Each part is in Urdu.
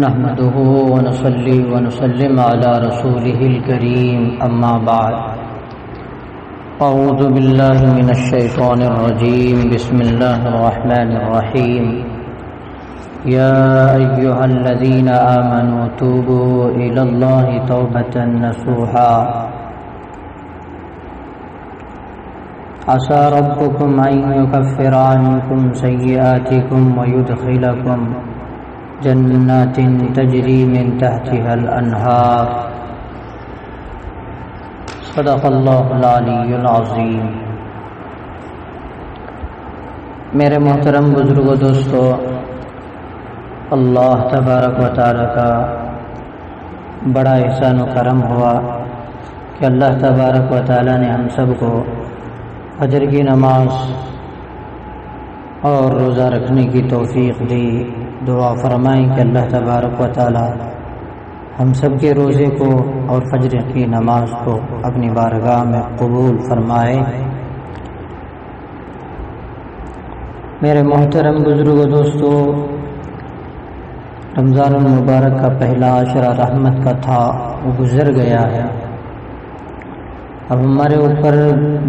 نحمده ونصلي ونسلم على رسوله الكريم أما بعد أعوذ بالله من الشيطان الرجيم بسم الله الرحمن الرحيم يا أيها الذين آمنوا توبوا إلى الله توبة نصوحا عسى ربكم أن يكفر عنكم سيئاتكم ويدخلكم جنات تجری من تحتها الانہار صدق اللہ العلی العظیم۔ میرے محترم بزرگوں دوستو، اللہ تبارک و تعالی کا بڑا احسان و کرم ہوا کہ اللہ تبارک و تعالی نے ہم سب کو فجر کی نماز اور روزہ رکھنے کی توفیق دی۔ دعا فرمائیں کہ اللہ تبارک و تعالی ہم سب کے روزے کو اور فجر کی نماز کو اپنی بارگاہ میں قبول فرمائے۔ میرے محترم بزرگوں دوستو، رمضان المبارک کا پہلا عشرہ رحمت کا تھا، وہ گزر گیا ہے۔ اب ہمارے اوپر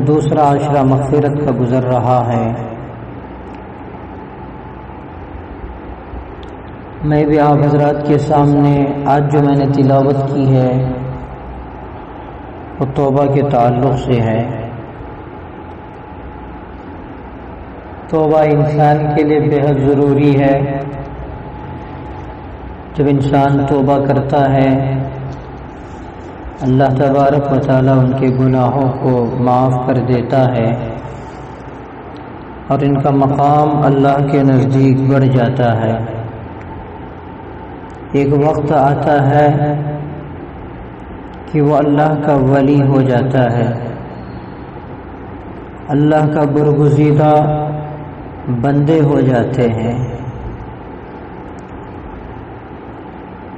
دوسرا عشرہ مغفرت کا گزر رہا ہے۔ میں بھی آپ حضرات کے سامنے آج جو میں نے تلاوت کی ہے وہ توبہ کے تعلق سے ہے۔ توبہ انسان کے لیے بے حد ضروری ہے۔ جب انسان توبہ کرتا ہے اللہ تبارک و تعالی ان کے گناہوں کو معاف کر دیتا ہے اور ان کا مقام اللہ کے نزدیک بڑھ جاتا ہے۔ ایک وقت آتا ہے کہ وہ اللہ کا ولی ہو جاتا ہے، اللہ کا برگزیدہ بندے ہو جاتے ہیں۔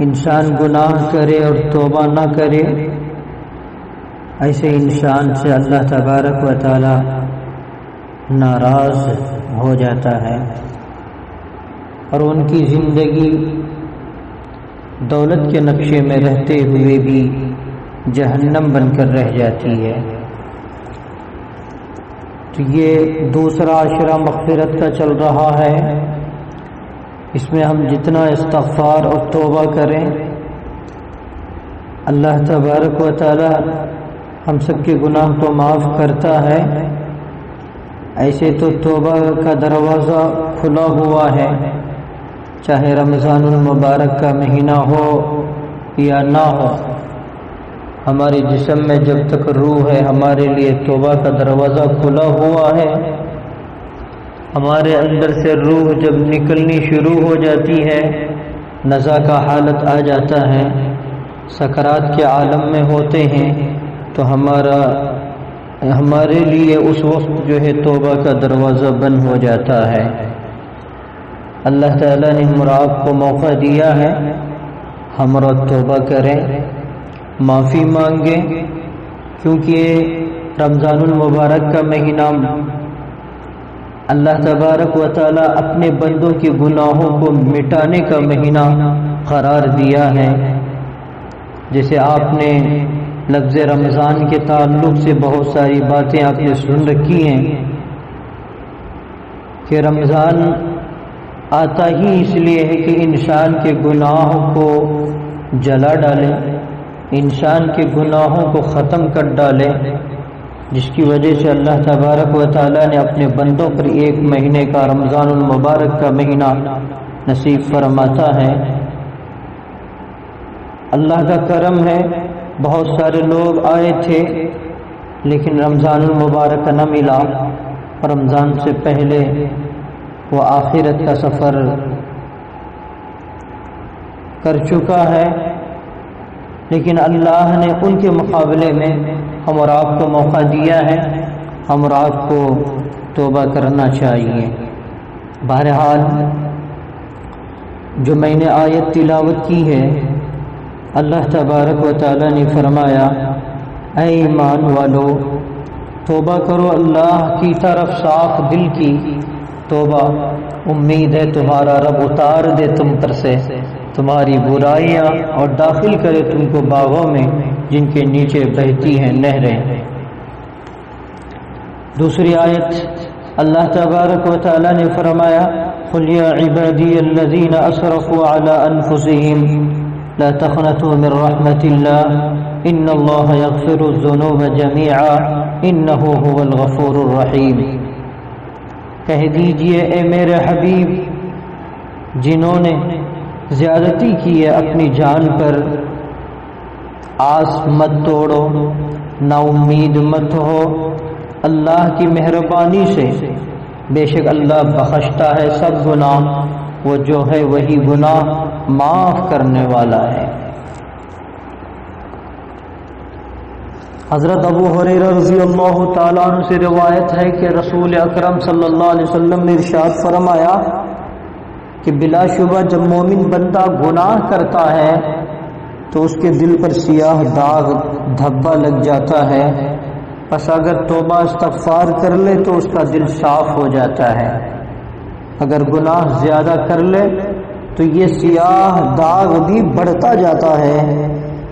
انسان گناہ کرے اور توبہ نہ کرے، ایسے انسان سے اللہ تبارک و تعالی ناراض ہو جاتا ہے اور ان کی زندگی دولت کے نقشے میں رہتے ہوئے بھی جہنم بن کر رہ جاتی ہے۔ تو یہ دوسرا عشرہ مغفرت کا چل رہا ہے۔ اس میں ہم جتنا استغفار اور توبہ کریں اللہ تبارک و تعالی ہم سب کے گناہ کو معاف کرتا ہے۔ ایسے تو توبہ کا دروازہ کھلا ہوا ہے، چاہے رمضان المبارک کا مہینہ ہو یا نہ ہو، ہمارے جسم میں جب تک روح ہے ہمارے لیے توبہ کا دروازہ کھلا ہوا ہے۔ ہمارے اندر سے روح جب نکلنی شروع ہو جاتی ہے، نزع کا حالت آ جاتا ہے، سکرات کے عالم میں ہوتے ہیں، تو ہمارے لیے اس وقت جو ہے توبہ کا دروازہ بند ہو جاتا ہے۔ اللہ تعالیٰ نے ہم آپ کو موقع دیا ہے، ہم توبہ کریں، معافی مانگیں، کیونکہ رمضان المبارک کا مہینہ اللہ تبارک و تعالیٰ اپنے بندوں کے گناہوں کو مٹانے کا مہینہ قرار دیا ہے۔ جیسے آپ نے لفظ رمضان کے تعلق سے بہت ساری باتیں آپ نے سن رکھی ہیں کہ رمضان آتا ہی اس لیے ہے کہ انسان کے گناہوں کو جلا ڈالے، انسان کے گناہوں کو ختم کر ڈالے، جس کی وجہ سے اللہ تبارک و تعالی نے اپنے بندوں پر ایک مہینے کا رمضان المبارک کا مہینہ نصیب فرماتا ہے۔ اللہ کا کرم ہے، بہت سارے لوگ آئے تھے لیکن رمضان المبارک نہ ملا، رمضان سے پہلے وہ آخرت کا سفر کر چکا ہے، لیکن اللہ نے ان کے مقابلے میں ہم اور آپ کو موقع دیا ہے، ہم اور آپ کو توبہ کرنا چاہیے۔ بہرحال جو میں نے آیت تلاوت کی ہے، اللہ تبارک و تعالی نے فرمایا، اے ایمان والو توبہ کرو اللہ کی طرف صاف دل کی توبہ، امید ہے تمہارا رب اتار دے تم پر سے تمہاری برائیاں اور داخل کرے تم کو باغوں میں جن کے نیچے بہتی ہیں نہریں۔ دوسری آیت اللہ تبارک و تعالی نے فرمایا قل یا عبادی الذین اسرفوا علی انفسهم لا تقنطوا من رحمت اللہ ان اللہ یغفر الذنوب جميعا انہ هو الغفور الرحیم۔ کہہ دیجئے اے میرے حبیب، جنہوں نے زیادتی کی ہے اپنی جان پر، آس مت توڑو، نا امید مت ہو اللہ کی مہربانی سے، بے شک اللہ بخشتا ہے سب گناہ، وہ جو ہے وہی گناہ معاف کرنے والا ہے۔ حضرت ابو ہریرہ رضی اللہ تعالیٰ عنہ سے روایت ہے کہ رسول اکرم صلی اللہ علیہ وسلم نے ارشاد فرمایا کہ بلا شبہ جب مومن بندہ گناہ کرتا ہے تو اس کے دل پر سیاہ داغ دھبا لگ جاتا ہے، پس اگر توبہ استغفار کر لے تو اس کا دل صاف ہو جاتا ہے، اگر گناہ زیادہ کر لے تو یہ سیاہ داغ بھی بڑھتا جاتا ہے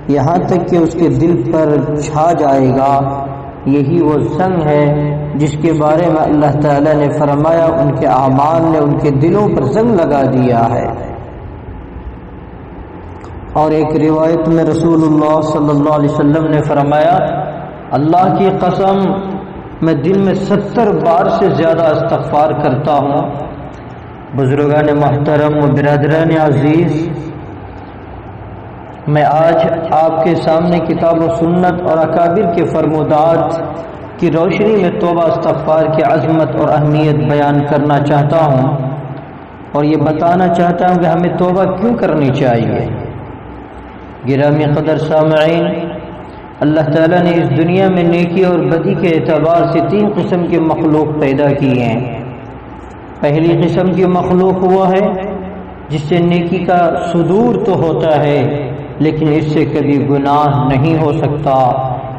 یہاں تک کہ اس کے دل پر چھا جائے گا۔ یہی وہ زنگ ہے جس کے بارے میں اللہ تعالی نے فرمایا ان کے اعمال نے ان کے دلوں پر زنگ لگا دیا ہے۔ اور ایک روایت میں رسول اللہ صلی اللہ علیہ وسلم نے فرمایا اللہ کی قسم میں دن میں 70 بار سے زیادہ استغفار کرتا ہوں۔ بزرگان محترم و برادران عزیز، میں آج آپ کے سامنے کتاب و سنت اور اکابر کے فرمودات کی روشنی میں توبہ استغفار کی عظمت اور اہمیت بیان کرنا چاہتا ہوں، اور یہ بتانا چاہتا ہوں کہ ہمیں توبہ کیوں کرنی چاہیے۔ گرامی قدر سامعین، اللہ تعالیٰ نے اس دنیا میں نیکی اور بدی کے اعتبار سے 3 قسم کے مخلوق پیدا کی ہیں۔ پہلی قسم کی مخلوق وہ ہے جس سے نیکی کا صدور تو ہوتا ہے لیکن اس سے کبھی گناہ نہیں ہو سکتا۔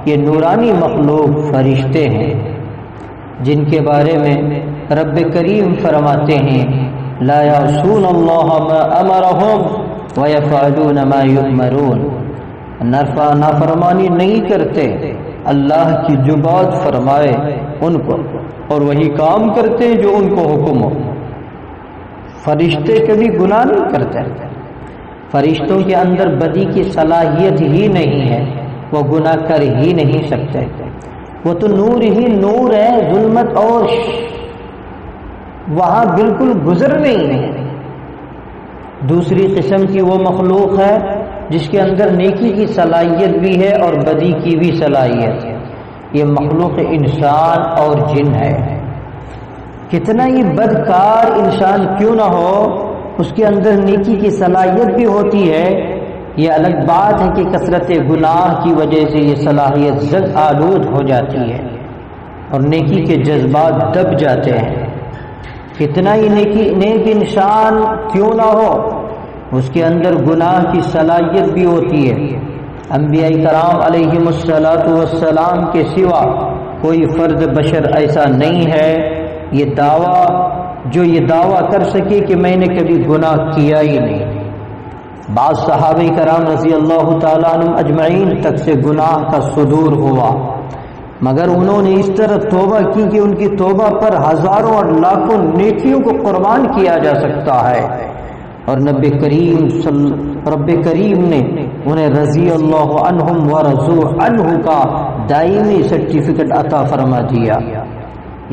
یہ نورانی مخلوق فرشتے ہیں جن کے بارے میں رب کریم فرماتے ہیں لا یعصون اللہ ما امرهم ویفعلون ما یؤمرون، نافرمانی نہیں کرتے اللہ کی جو بات فرمائے ان کو، اور وہی کام کرتے جو ان کو حکم ہو۔ فرشتے کبھی گناہ نہیں کرتے، فرشتوں کے اندر بدی کی صلاحیت ہی نہیں ہے، وہ گناہ کر ہی نہیں سکتے، وہ تو نور ہی نور ہے، ظلمت اور وہاں بالکل گزرنے ہی نہیں۔ دوسری قسم کی وہ مخلوق ہے جس کے اندر نیکی کی صلاحیت بھی ہے اور بدی کی بھی صلاحیت ہے، یہ مخلوق انسان اور جن ہے۔ کتنا ہی بدکار انسان کیوں نہ ہو، اس کے اندر نیکی کی صلاحیت بھی ہوتی ہے۔ یہ الگ بات ہے کہ کثرت گناہ کی وجہ سے یہ صلاحیت زد آلود ہو جاتی ہے اور نیکی کے جذبات دب جاتے ہیں۔ کتنا ہی نیک انسان کیوں نہ ہو، اس کے اندر گناہ کی صلاحیت بھی ہوتی ہے۔ انبیاء کرام علیہم السلام کے سوا کوئی فرد بشر ایسا نہیں ہے یہ دعویٰ کر سکے کہ میں نے کبھی گناہ کیا ہی نہیں۔ بعض صحابہ کرام رضی اللہ تعالیٰ عنہم اجمعین تک سے گناہ کا صدور ہوا، مگر انہوں نے اس طرح توبہ کی کہ ان کی توبہ پر ہزاروں اور لاکھوں نیکیوں کو قربان کیا جا سکتا ہے، اور رب کریم نے انہیں رضی اللہ عنہم ورضوا عنہ کا دائمی سرٹیفکیٹ عطا فرما دیا۔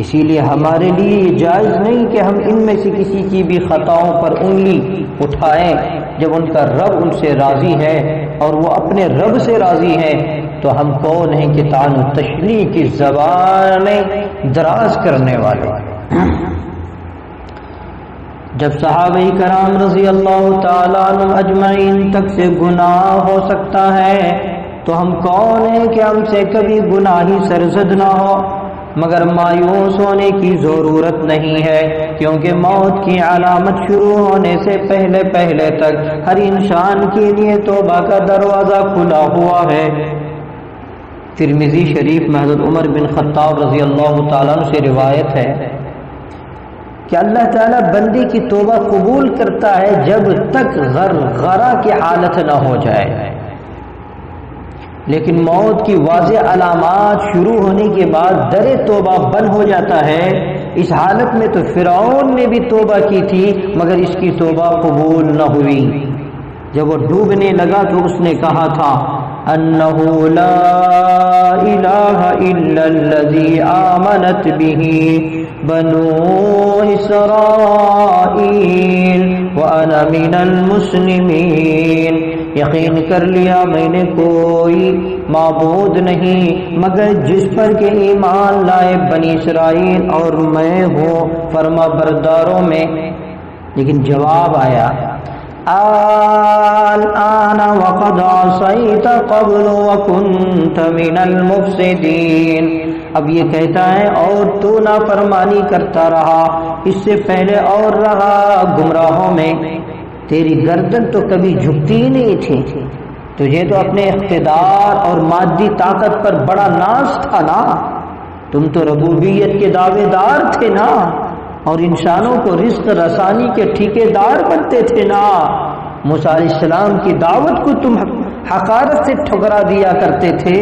اسی لیے ہمارے لیے یہ جائز نہیں کہ ہم ان میں سے کسی کی بھی خطاؤں پر انگلی اٹھائیں جب ان کا رب ان سے راضی ہے اور وہ اپنے رب سے راضی ہے، تو ہم کون ہیں کہ طعن و تشنیع کی زبانیں دراز کرنے والے۔ جب صحابہ کرام رضی اللہ تعالیٰ عنہم اجمعین تک سے گناہ ہو سکتا ہے تو ہم کون ہیں کہ ہم سے کبھی گناہی سرزد نہ ہو، مگر مایوس ہونے کی ضرورت نہیں ہے، کیونکہ موت کی علامت شروع ہونے سے پہلے تک ہر انسان کے لیے توبہ کا دروازہ کھلا ہوا ہے۔ ترمذی شریف میں حضرت عمر بن خطاب رضی اللہ تعالیٰ عنہ سے روایت ہے کہ اللہ تعالیٰ بندے کی توبہ قبول کرتا ہے جب تک غرغرہ کی حالت نہ ہو جائے، لیکن موت کی واضح علامات شروع ہونے کے بعد در توبہ بند ہو جاتا ہے۔ اس حالت میں تو فرعون نے بھی توبہ کی تھی مگر اس کی توبہ قبول نہ ہوئی۔ جب وہ ڈوبنے لگا تو اس نے کہا تھا انہ لا الہ الا الذی آمنت بہ بنو اسرائیل وانا من المسلمین، یقین کر لیا میں نے کوئی معبود نہیں مگر جس پر کہ ایمان لائے بنی اسرائیل اور میں ہوں فرما برداروں میں۔ لیکن جواب آیا الآن وقد عصیت قبل وکنت من المفسدین، اب یہ کہتا ہے اور تو نافرمانی کرتا رہا اس سے پہلے اور رہا گمراہوں میں، تیری گردن تو کبھی جھکتی ہی نہیں تھی، تجھے تو اپنے اقتدار اور مادی طاقت پر بڑا ناز تھا نا، تم تو ربوبیت کے دعوے دار تھے نا، اور انسانوں کو رزق رسانی کے ٹھیکیدار بنتے تھے نا، موسیٰ علیہ السلام کی دعوت کو تم حقارت سے ٹھکرا دیا کرتے تھے،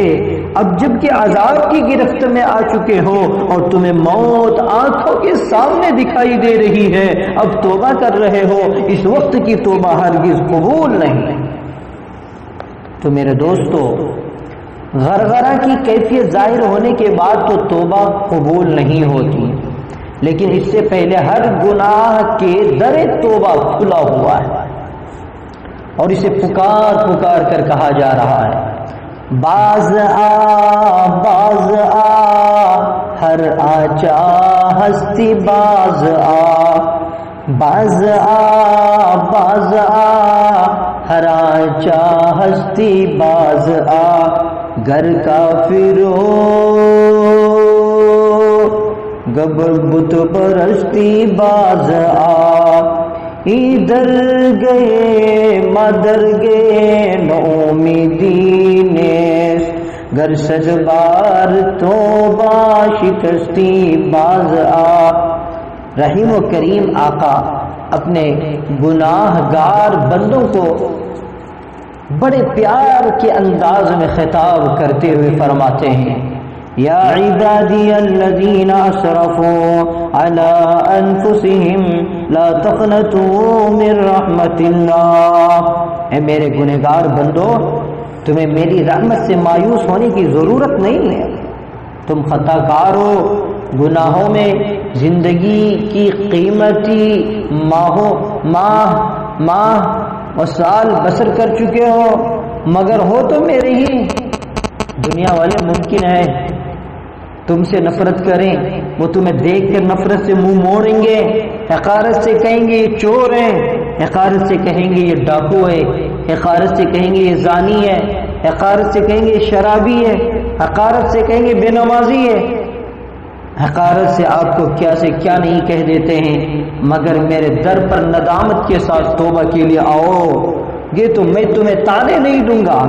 اب جب کہ عذاب کی گرفت میں آ چکے ہو اور تمہیں موت آنکھوں کے سامنے دکھائی دے رہی ہے، اب توبہ کر رہے ہو، اس وقت کی توبہ ہرگز قبول نہیں۔ تو میرے دوستو، غرغرہ کی کیفیت ظاہر ہونے کے بعد تو توبہ قبول نہیں ہوتی، لیکن اس سے پہلے ہر گناہ کے در توبہ کھلا ہوا ہے اور اسے پکار پکار کر کہا جا رہا ہے، باز آ ہر آچا ہستی باز آ ہر آچا ہستی باز آ، گر کافرو گبر بت پرستی باز آ، ادھر گئے مدر گئے نومیدی نیس، گر صد بار توبہ شکستی باز آ۔ رحیم و کریم آقا اپنے گناہ گار بندوں کو بڑے پیار کے انداز میں خطاب کرتے ہوئے فرماتے ہیں، یا عبادی الذین اسرفوا علی انفسہم لا تقنطوا من رحمت اللہ، اے میرے گنہگار بندو، تمہیں میری رحمت سے مایوس ہونے کی ضرورت نہیں ہے، تم خطا کار ہو، گناہوں میں زندگی کی قیمتی ماہ اور سال بسر کر چکے ہو، مگر ہو تو میرے ہی۔ دنیا والے ممکن ہے تم سے نفرت کریں، وہ تمہیں دیکھ کر نفرت سے منہ موڑیں گے، حقارت سے کہیں گے یہ چور ہے، حقارت سے کہیں گے یہ ڈاکو ہے، حقارت سے کہیں گے یہ زانی ہے، حقارت سے کہیں گے یہ شرابی ہے، حقارت سے کہیں گے بے نمازی ہے، حقارت سے آپ کو کیا سے کیا نہیں کہہ دیتے ہیں، مگر میرے در پر ندامت کے ساتھ توبہ کے لیے آؤ گے تو میں تمہیں تانے نہیں دوں گا،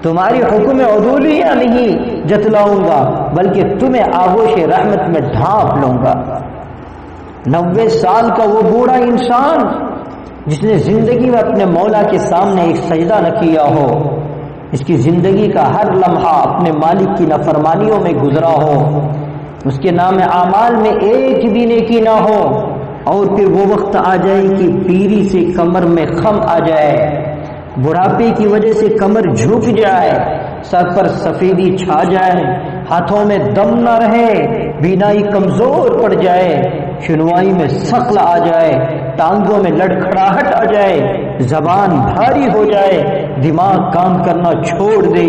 تمہاری حکم عدولیہ نہیں جتلاؤں گا، بلکہ تمہیں آغوش رحمت میں ڈھانپ لوں گا۔ 90 سال کا وہ بوڑھا انسان جس نے زندگی میں اپنے مولا کے سامنے ایک سجدہ نہ کیا ہو، اس کی زندگی کا ہر لمحہ اپنے مالک کی نافرمانیوں میں گزرا ہو، اس کے نام اعمال میں ایک بھی نیکی نہ ہو، اور پھر وہ وقت آ جائے کہ پیری سے کمر میں خم آ جائے، بڑھاپے کی وجہ سے کمر جھک جائے، سر پر سفیدی چھا جائے، ہاتھوں میں دم نہ رہے، بینائی کمزور پڑ جائے، شنوائی میں ثقل آ جائے، ٹانگوں میں لڑکھڑاہٹ آ جائے، زبان بھاری ہو جائے، دماغ کام کرنا چھوڑ دے،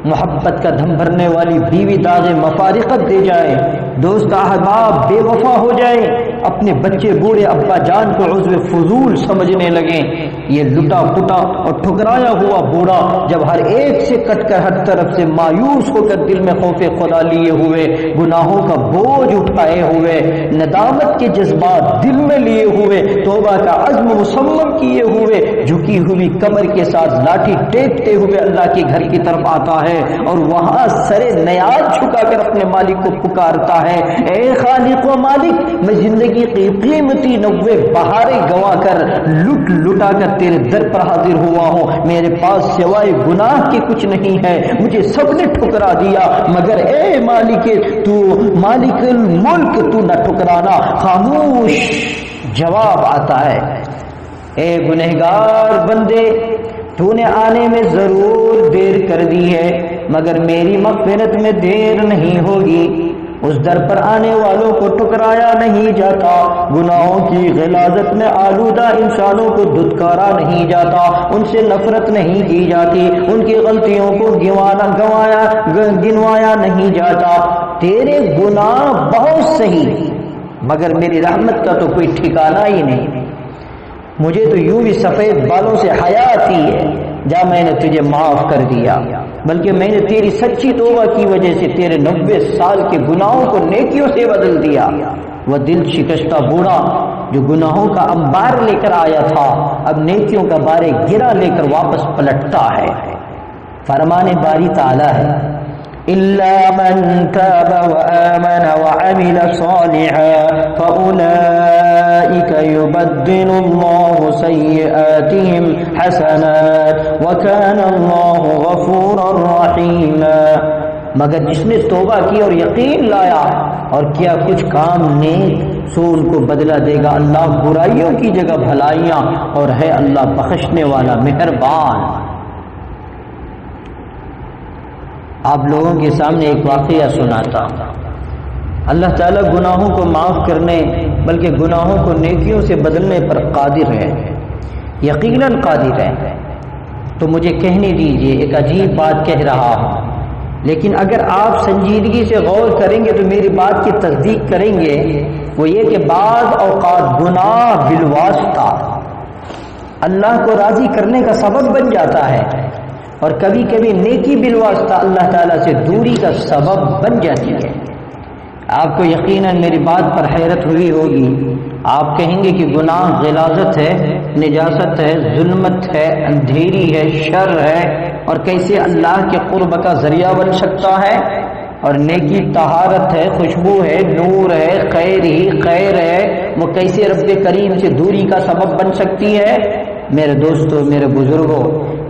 محبت کا دم بھرنے والی بیوی داغ مفارقت دے جائے، دوست احباب بے وفا ہو جائے، اپنے بچے بوڑھے ابا جان کو عضو فضول سمجھنے لگیں، یہ لٹا پٹا اور ٹھکرایا ہوا بوڑھا جب ہر ایک سے کٹ کر ہر طرف سے مایوس ہو کر دل میں خوف خدا لیے ہوئے، گناہوں کا بوجھ اٹھائے ہوئے، ندامت کے جذبات دل میں لیے ہوئے، توبہ کا عزم مصمم کیے ہوئے، جھکی ہوئی کمر کے ساتھ لاٹھی ٹیکتے ہوئے اللہ کے گھر کی طرف آتا ہے اور وہاں سر نیاز جھکا کر اپنے مالک کو پکارتا ہے، اے خالق و مالک، میں زندگی زندگی کی قیمتی 90 بہاریں گوا کر لٹ لٹا کر تیرے در پر حاضر ہوا ہوں، میرے پاس سوائے گناہ کے کچھ نہیں ہے، مجھے سب نے ٹھکرا دیا، مگر اے مالک تو مالک الملک تو نہ ٹھکرانا۔ خاموش جواب آتا ہے، اے گنہگار بندے، تو نے آنے میں ضرور دیر کر دی ہے، مگر میری مغفرت میں دیر نہیں ہوگی۔ اس در پر آنے والوں کو ٹکرایا نہیں جاتا، گناہوں کی غلاظت میں آلودہ انسانوں کو دھتکارا نہیں جاتا، ان سے نفرت نہیں کی جاتی، ان کی غلطیوں کو گنوایا نہیں جاتا۔ تیرے گناہ بہت صحیح، مگر میری رحمت کا تو کوئی ٹھکانہ ہی نہیں، مجھے تو یوں بھی سفید بالوں سے حیا آتی ہے، جا میں نے تجھے معاف کر دیا، بلکہ میں نے تیری سچی توبہ کی وجہ سے تیرے 90 سال کے گناہوں کو نیکیوں سے بدل دیا۔ وہ دل شکستہ بوڑھا جو گناہوں کا انبار لے کر آیا تھا، اب نیکیوں کا بارے گرا لے کر واپس پلٹتا ہے۔ فرمان باری تعالی ہے، إِلَّا مَن تَابَ وَآمَنَ وَعَمِلَ صَالِحًا فَأُولَئِكَ يُبَدِّلُ اللَّهُ سَيِّئَاتِهِمْ حَسَنَاتٍ وَكَانَ اللَّهُ غَفُورًا رَحِيمًا۔ مگر جس نے توبہ کی اور یقین لایا اور کیا کچھ کام نیک، سو ان کو بدلہ دے گا اللہ برائیوں کی جگہ بھلائیاں، اور ہے اللہ بخشنے والا مہربان۔ آپ لوگوں کے سامنے ایک واقعہ سناتا ہوں۔ اللہ تعالیٰ گناہوں کو معاف کرنے بلکہ گناہوں کو نیکیوں سے بدلنے پر قادر ہے، یقیناً قادر ہے۔ تو مجھے کہنے دیجئے، ایک عجیب بات کہہ رہا ہوں، لیکن اگر آپ سنجیدگی سے غور کریں گے تو میری بات کی تصدیق کریں گے۔ وہ یہ کہ بعض اوقات گناہ بالواسطہ اللہ کو راضی کرنے کا سبب بن جاتا ہے، اور کبھی کبھی نیکی بالواسطہ اللہ تعالیٰ سے دوری کا سبب بن جاتی ہے۔ آپ کو یقیناً میری بات پر حیرت ہوئی ہوگی، آپ کہیں گے کہ گناہ غلاظت ہے، نجاست ہے، ظلمت ہے، اندھیری ہے، شر ہے، اور کیسے اللہ کے قرب کا ذریعہ بن سکتا ہے، اور نیکی طہارت ہے، خوشبو ہے، نور ہے، خیر ہی خیر ہے، وہ کیسے رب کریم سے دوری کا سبب بن سکتی ہے؟ میرے دوستو، میرے بزرگوں،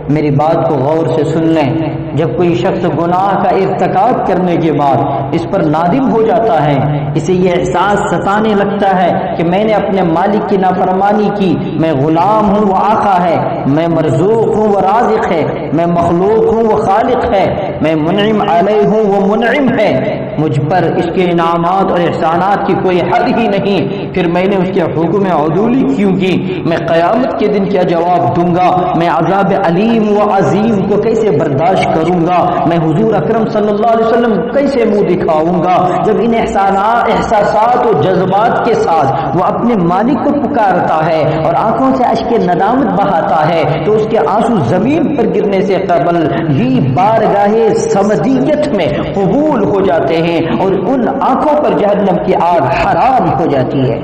میری بات کو غور سے سن لیں۔ جب کوئی شخص گناہ کا ارتکاب کرنے کے بعد اس پر نادم ہو جاتا ہے، اسے یہ احساس ستانے لگتا ہے کہ میں نے اپنے مالک کی نافرمانی کی، میں غلام ہوں وہ آقا ہے، میں مرزوق ہوں وہ رازق ہے، میں مخلوق ہوں وہ خالق ہے، میں منعم علیہ ہوں وہ منعم ہے، مجھ پر اس کے انعامات اور احسانات کی کوئی حد ہی نہیں، پھر میں نے اس کے حکم عدولی کیوں کی؟ میں قیامت کے دن کیا جواب دوں گا؟ میں عذاب علیم و عظیم کو کیسے برداشت کروں گا؟ میں حضور اکرم صلی اللہ علیہ وسلم کیسے منہ دکھاؤں گا؟ جب ان احساسات و جذبات کے ساتھ وہ اپنے مالک کو پکارتا ہے اور آنکھوں سے اشک ندامت بہاتا ہے تو اس کے آنسو زمین پر گرنے سے قبل ہی بارگاہ صمدیت میں قبول ہو جاتے ہیں، اور ان آنکھوں پر جہنم کی آگ حرام ہو جاتی ہے۔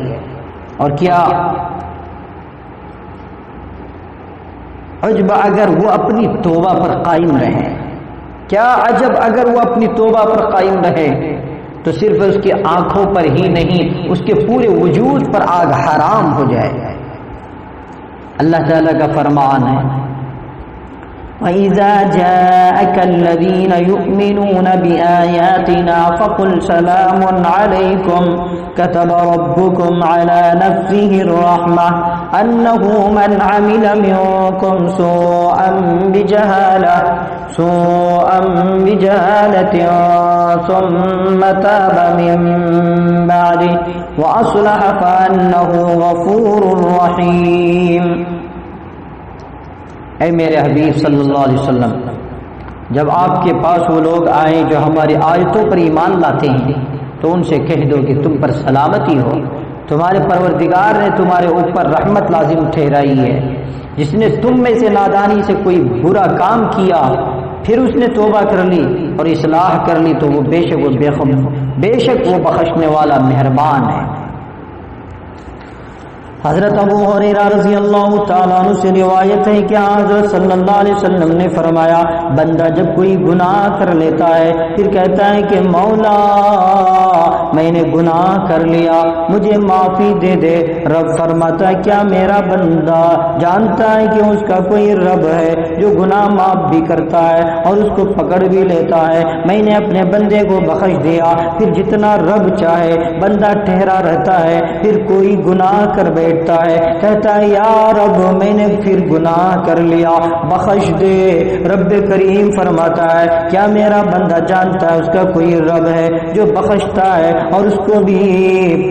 اور کیا عجب اگر وہ اپنی توبہ پر قائم رہے، کیا عجب اگر وہ اپنی توبہ پر قائم رہے تو صرف اس کی آنکھوں پر ہی نہیں، اس کے پورے وجود پر آگ حرام ہو جائے۔ اللہ تعالیٰ کا فرمان ہے، وَإِذَا جَاءَكَ الَّذِينَ يُؤْمِنُونَ بِآيَاتِنَا فَقُلْ سَلَامٌ عَلَيْكُمْ كَتَبَ رَبُّكُمْ عَلَى نَفْسِهِ الرَّحْمَةَ أَنَّهُ مَنْ عَمِلَ مِنكُمْ سُوءًا بِجَهَالَةٍ ثُمَّ تَابَ مِن بَعْدِهِ وَأَصْلَحَ فَأَنَّهُ غَفُورٌ رَّحِيمٌ۔ اے میرے حبیب صلی اللہ علیہ وسلم، جب آپ کے پاس وہ لوگ آئیں جو ہماری آیتوں پر ایمان لاتے ہیں تو ان سے کہہ دو کہ تم پر سلامتی ہو، تمہارے پروردگار نے تمہارے اوپر رحمت لازم ٹھہرائی ہے۔ جس نے تم میں سے نادانی سے کوئی برا کام کیا پھر اس نے توبہ کر لی اور اصلاح کر لی تو وہ بے شک وہ بخشنے والا مہربان ہے۔ حضرت ابو ہریرہ رضی اللہ تعالیٰ عنہ سے روایت ہے کہ حضرت صلی اللہ علیہ وسلم نے فرمایا بندہ جب کوئی گناہ کر لیتا ہے پھر کہتا ہے کہ مولا میں نے گناہ کر لیا مجھے معافی دے دے، رب فرماتا ہے کیا میرا بندہ جانتا ہے کہ اس کا کوئی رب ہے جو گناہ معاف بھی کرتا ہے اور اس کو پکڑ بھی لیتا ہے؟ میں نے اپنے بندے کو بخش دیا۔ پھر جتنا رب چاہے بندہ ٹھہرا رہتا ہے، پھر کوئی گناہ کر بیٹھتا ہے، کہتا ہے یا رب میں نے پھر گناہ کر لیا بخش دے۔ رب کریم فرماتا ہے کیا میرا بندہ جانتا ہے اس کا کوئی رب ہے جو بخشتا ہے اور اس کو بھی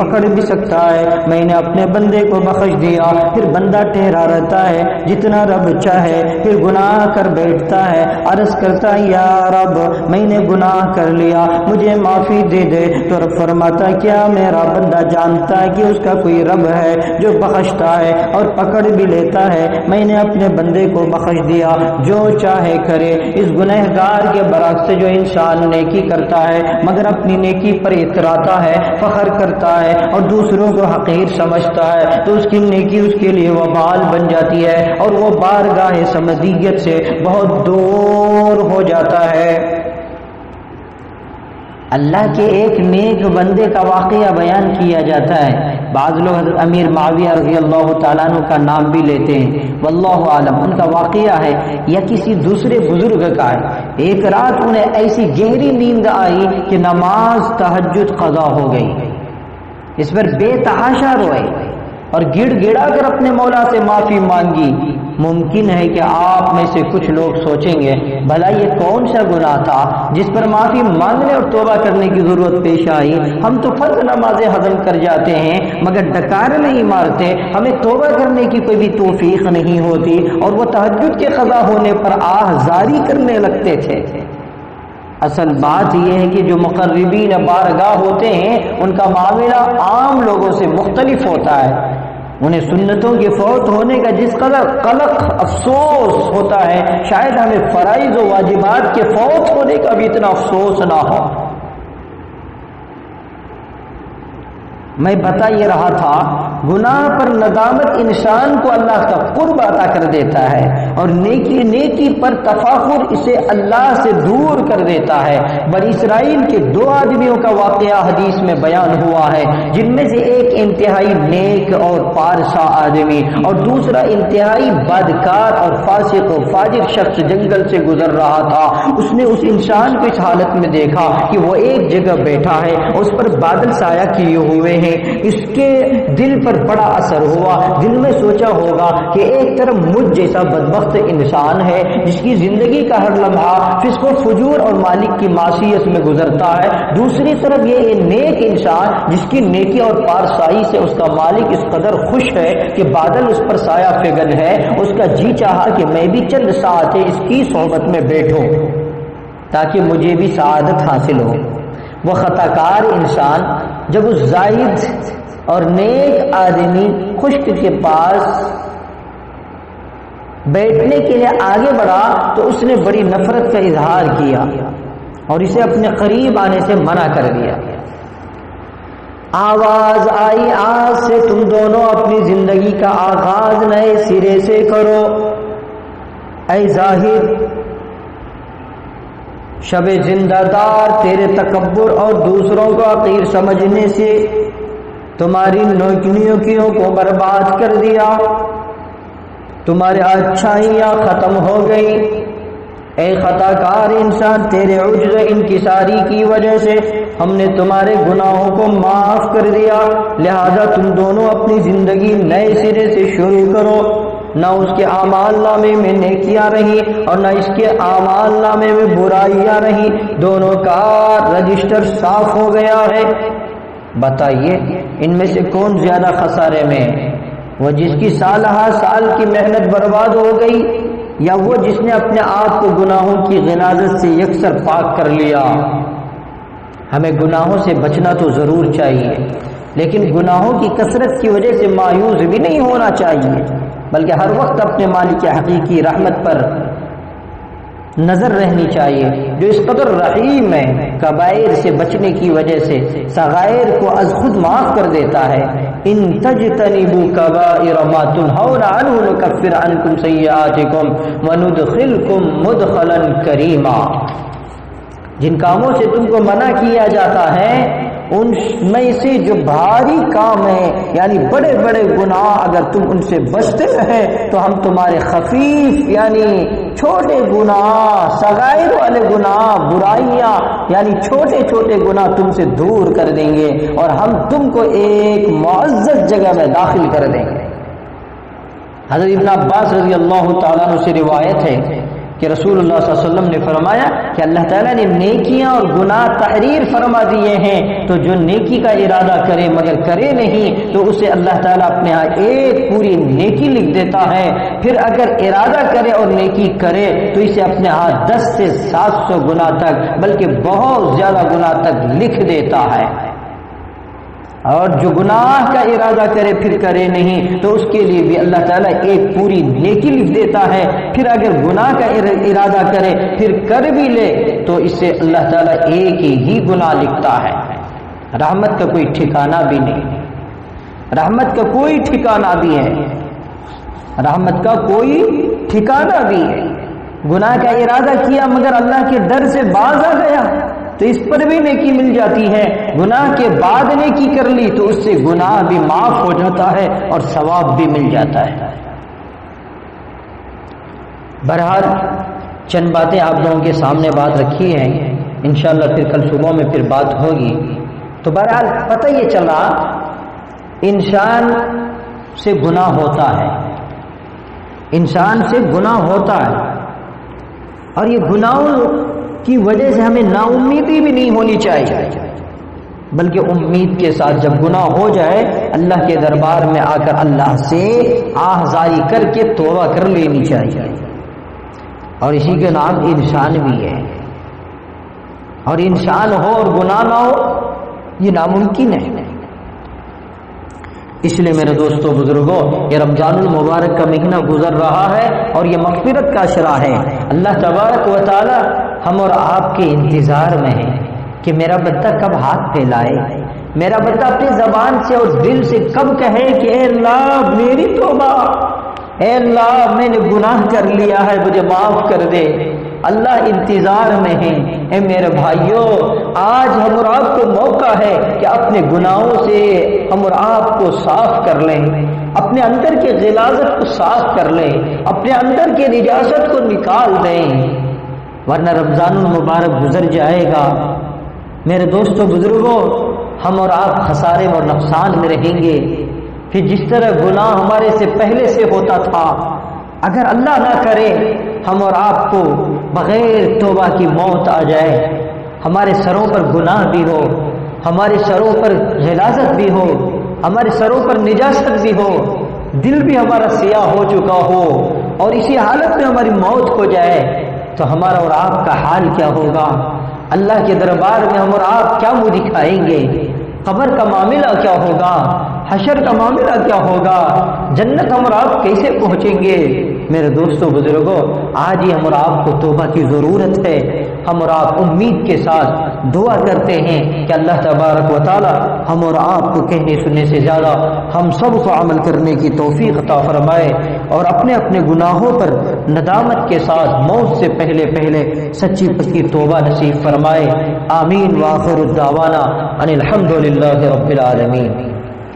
پکڑ بھی سکتا ہے؟ میں نے اپنے بندے کو بخش دیا۔ پھر بندہ ٹھہرا رہتا ہے، جتنا رب چاہے پھر گناہ کر بیٹھتا ہے، عرض کرتا ہے یا رب میں نے گناہ کر لیا مجھے معافی دے دے، تو رب فرماتا ہے کیا میرا بندہ جانتا ہے کہ اس کا کوئی رب ہے جو بخشتا ہے اور پکڑ بھی لیتا ہے؟ میں نے اپنے بندے کو بخش دیا، جو چاہے کرے۔ اس گنہگار کے برعکس جو انسان نیکی کرتا ہے مگر اپنی نیکی پر اتراتا ہے، فخر کرتا ہے اور دوسروں کو حقیر سمجھتا ہے، تو اس کی نیکی اس کے لیے وبال بن جاتی ہے اور وہ بارگاہ سمدیت سے بہت دور ہو جاتا ہے۔ اللہ کے ایک نیک بندے کا واقعہ بیان کیا جاتا ہے۔ بعض لوگ حضرت امیر معاویہ رضی اللہ تعالیٰ عنہ کا نام بھی لیتے ہیں، واللہ عالم ان کا واقعہ ہے یا کسی دوسرے بزرگ کا ہے۔ ایک رات انہیں ایسی گہری نیند آئی کہ نماز تہجد قضا ہو گئی، اس پر بے تحاشا روئے اور گڑ گڑا کر اپنے مولا سے معافی مانگی۔ ممکن ہے کہ آپ میں سے کچھ لوگ سوچیں گے بھلا یہ کون سا گناہ تھا جس پر معافی مانگنے اور توبہ کرنے کی ضرورت پیش آئی؟ ہم تو فرض نمازیں ہضم کر جاتے ہیں مگر ڈکار نہیں مارتے، ہمیں توبہ کرنے کی کوئی بھی توفیق نہیں ہوتی، اور وہ تہجد کے قضا ہونے پر آہ زاری کرنے لگتے تھے۔ اصل بات یہ ہے کہ جو مقربین بارگاہ ہوتے ہیں ان کا معاملہ عام لوگوں سے مختلف ہوتا ہے۔ انہیں سنتوں کے فوت ہونے کا جس قدر قلق افسوس ہوتا ہے، شاید ہمیں فرائض و واجبات کے فوت ہونے کا بھی اتنا افسوس نہ ہو۔ میں بتا یہ رہا تھا گناہ پر ندامت انسان کو اللہ کا قرب عطا کر دیتا ہے اور نیکی پر تفاخر اسے اللہ سے دور کر دیتا ہے۔ بنی اسرائیل کے دو آدمیوں کا واقعہ حدیث میں بیان ہوا ہے، جن میں سے ایک انتہائی نیک اور پارسا آدمی اور دوسرا انتہائی بدکار اور فاسق و فاجر شخص جنگل سے گزر رہا تھا۔ اس نے اس انسان کو اس حالت میں دیکھا کہ وہ ایک جگہ بیٹھا ہے، اس پر بادل سایہ کیے ہوئے ہیں۔ اس کے دل پر بڑا اثر ہوا، دل میں سوچا ہوگا کہ ایک طرف مجھ جیسا بدبخت انسان ہے جس کی زندگی کا ہر لمحہ فسق و فجور اور مالک کی معصیت میں گزرتا ہے، دوسری طرف یہ نیک انسان جس کی نیکی اور پارسائی سے اس کا مالک اس قدر خوش ہے کہ بادل اس پر سایہ فگن ہے۔ اس کا جی چاہا کہ میں بھی چند ساعتیں اس کی صحبت میں بیٹھوں تاکہ مجھے بھی سعادت حاصل ہو۔ وہ خطاکار انسان جب اس زاہد اور نیک آدمی خشک کے پاس بیٹھنے کے لیے آگے بڑھا تو اس نے بڑی نفرت کا اظہار کیا اور اسے اپنے قریب آنے سے منع کر دیا۔ آواز آئی آج سے تم دونوں اپنی زندگی کا آغاز نئے سرے سے کرو۔ اے زاہد، شب زندہ دار تیرے تکبر اور دوسروں کو حقیر سمجھنے سے تمہاری نیکیوں کو برباد کر دیا، تمہاری اچھائیاں ختم ہو گئی۔ اے خطا کار انسان، تیرے عجز انکساری کی وجہ سے ہم نے تمہارے گناہوں کو معاف کر دیا، لہذا تم دونوں اپنی زندگی نئے سرے سے شروع کرو۔ نہ اس کے اعمال نامے میں نیکیاں رہی اور نہ اس کے اعمال نامے میں برائیاں رہی، دونوں کا رجسٹر صاف ہو گیا ہے۔ بتائیے ان میں سے کون زیادہ خسارے میں ہے؟ وہ جس کی سالہ سال کی محنت برباد ہو گئی، یا وہ جس نے اپنے آپ کو گناہوں کی غلاظت سے یکسر پاک کر لیا؟ ہمیں گناہوں سے بچنا تو ضرور چاہیے، لیکن گناہوں کی کثرت کی وجہ سے مایوس بھی نہیں ہونا چاہیے، بلکہ ہر وقت اپنے مالک حقیقی رحمت پر نظر رہنی چاہیے، جو اس قدر رحیم ہے، کبائر سے بچنے کی وجہ سے صغائر کو از خود معاف کر دیتا ہے۔ ان تجتنبوا کبائر ما تنہون عنہ نکفر عنکم سیئاتکم وندخلکم مدخلا کریما. جن کاموں سے تم کو منع کیا جاتا ہے ان میں سے جو بھاری کام ہے یعنی بڑے بڑے گناہ اگر تم ان سے بچتے رہے تو ہم تمہارے خفیف یعنی چھوٹے گناہ، صغائر والے گناہ، برائیاں یعنی چھوٹے چھوٹے گناہ تم سے دور کر دیں گے اور ہم تم کو ایک معزز جگہ میں داخل کر دیں گے. حضرت ابن عباس رضی اللہ تعالیٰ عنہ سے روایت ہے کہ رسول اللہ صلی اللہ علیہ وسلم نے فرمایا کہ اللہ تعالیٰ نے نیکیاں اور گناہ تحریر فرما دیے ہیں، تو جو نیکی کا ارادہ کرے مگر کرے نہیں تو اسے اللہ تعالیٰ اپنے ہاں ایک پوری نیکی لکھ دیتا ہے. پھر اگر ارادہ کرے اور نیکی کرے تو اسے اپنے ہاں 10 سے 700 گناہ تک بلکہ بہت زیادہ گناہ تک لکھ دیتا ہے. اور جو گناہ کا ارادہ کرے پھر کرے نہیں تو اس کے لیے بھی اللہ تعالیٰ ایک پوری نیکی لکھ دیتا ہے. پھر اگر گناہ کا ارادہ کرے پھر کر بھی لے تو اس سے اللہ تعالیٰ ایک ہی گناہ لکھتا ہے. رحمت کا کوئی ٹھکانہ بھی نہیں، رحمت کا کوئی ٹھکانہ بھی ہے، رحمت کا کوئی ٹھکانہ بھی ہے. گناہ کا ارادہ کیا مگر اللہ کے ڈر سے باز آ گیا تو اس پر بھی نیکی مل جاتی ہے. گناہ کے بعد نیکی کر لی تو اس سے گناہ بھی معاف ہو جاتا ہے اور ثواب بھی مل جاتا ہے. بہرحال چند باتیں آپ لوگوں کے سامنے بات رکھی ہیں، انشاءاللہ پھر کل صبح میں پھر بات ہوگی. تو بہرحال پتہ یہ چلا انسان سے گناہ ہوتا ہے، انسان سے گناہ ہوتا ہے اور یہ گناہوں کی وجہ سے ہمیں نا امیدی بھی نہیں ہونی چاہیے، بلکہ امید کے ساتھ جب گناہ ہو جائے اللہ کے دربار میں آ کر اللہ سے آہذاری کر کے توبہ کر لینی چاہیے. اور اسی کے نام انسان بھی ہے. اور انسان ہو اور گناہ نہ ہو یہ ناممکن ہے. اس لیے میرے دوستو بزرگوں، یہ رمضان المبارک کا مہینہ گزر رہا ہے اور یہ مغفرت کا اشرا ہے. اللہ تبارک و تعالی ہم اور آپ کے انتظار میں ہے کہ میرا بندہ کب ہاتھ پھیلائے، میرا بندہ اپنی زبان سے اور دل سے کب کہے کہ اے اللہ میری توبہ، اے اللہ میں نے گناہ کر لیا ہے مجھے معاف کر دے. اللہ انتظار میں ہے. اے میرے بھائیوں، آج ہم اور آپ کو موقع ہے کہ اپنے گناہوں سے ہم اور آپ کو صاف کر لیں، اپنے اندر کی غلاظت کو صاف کر لیں، اپنے اندر کی نجاست کو نکال دیں، ورنہ رمضان المبارک گزر جائے گا. میرے دوستو بزرگوں، ہم اور آپ خسارے اور نقصان میں رہیں گے. پھر جس طرح گناہ ہمارے سے پہلے سے ہوتا تھا، اگر اللہ نہ کرے ہم اور آپ کو بغیر توبہ کی موت آ جائے، ہمارے سروں پر گناہ بھی ہو، ہمارے سروں پر غلاظت بھی ہو، ہمارے سروں پر نجاست بھی ہو، دل بھی ہمارا سیاہ ہو چکا ہو اور اسی حالت میں ہماری موت ہو جائے تو ہمارا اور آپ کا حال کیا ہوگا؟ اللہ کے دربار میں ہم اور آپ کیا منہ دکھائیں گے؟ قبر کا معاملہ کیا ہوگا؟ حشر کا معاملہ کیا ہوگا؟ جنت ہم اور آپ کیسے پہنچیں گے؟ میرے دوستو بزرگوں، آج ہی ہم اور آپ کو توبہ کی ضرورت ہے. ہم اور آپ امید کے ساتھ دعا کرتے ہیں کہ اللہ تبارک و تعالی ہم اور آپ کو کہنے سننے سے زیادہ ہم سب کو عمل کرنے کی توفیق عطا فرمائے اور اپنے اپنے گناہوں پر ندامت کے ساتھ موت سے پہلے پہلے سچی پکی توبہ نصیب فرمائے. آمین. وآخر الدعوانا ان الحمد للہ رب العالمین.